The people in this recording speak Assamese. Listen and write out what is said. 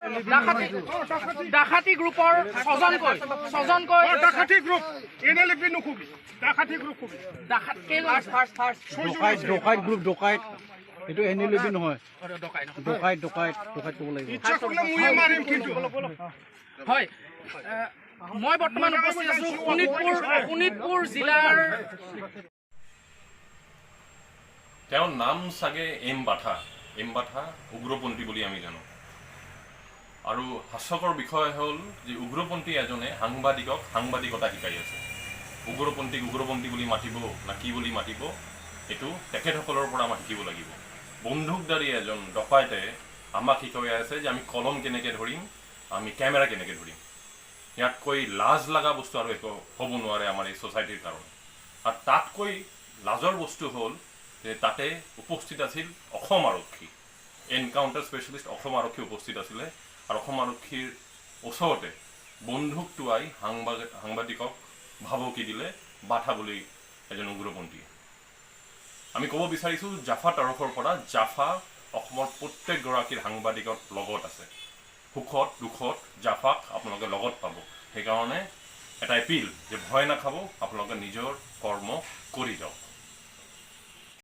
ডাকাতি গ্ৰুপৰ ছজনকৈ ডাকাতি গ্ৰুপ এনএলএফি নুখুবি ডাকাতি গ্ৰুপ খুবি ডকাইত গ্ৰুপ ডকাইত এইটো এনএলএফি নহয় ডকাইত ক'ব লাগিব ইচ্ছা কৰিলে ময়ে মাৰিম কিন্তু হয় মই বৰ্তমান উপস্থিত আছো শোণিতপুৰ জিলাৰ তেওঁৰ নাম চাগে এম বাথা উগ্ৰপন্থী বুলি আমি জানো আৰু হাস্যকৰ বিষয় হ'ল যে উগ্ৰপন্থী এজনে সাংবাদিকক সাংবাদিকতা শিকাই আছে উগ্ৰপন্থী বুলি মাতিব না কি বুলি মাতিব এইটো তেখেতসকলৰ পৰা আমাক শিকিব লাগিব বন্দুকধাৰী এজন ডকাইতে আমাক শিকাই আছে যে আমি কলম কেনেকৈ ধৰিম আমি কেমেৰা কেনেকৈ ধৰিম ইয়াতকৈ লাজ লগা বস্তু আৰু একো হ'ব নোৱাৰে আমাৰ এই ছ'চাইটিৰ কাৰণে আৰু তাতকৈ লাজৰ বস্তু হ'ল যে তাতে উপস্থিত আছিল অসম আৰক্ষী এনকাউণ্টাৰ স্পেচিয়েলিষ্ট অসম আৰক্ষী উপস্থিত আছিলে আৰু অসম আৰক্ষীৰ ওচৰতে বন্দুক টোৱাই সাংবাদিকক ভাবুকি দিলে বাথা বুলি এজন উগ্ৰপন্থীয়ে আমি ক'ব বিচাৰিছোঁ জাফা তৰফৰ পৰা জাফা অসমৰ প্ৰত্যেকগৰাকীৰ সাংবাদিকৰ লগত আছে সুখত দুখত জাফাক আপোনালোকে লগত পাব সেইকাৰণে এটা এপিল যে ভয় নাখাব আপোনালোকে নিজৰ কৰ্ম কৰি যাওক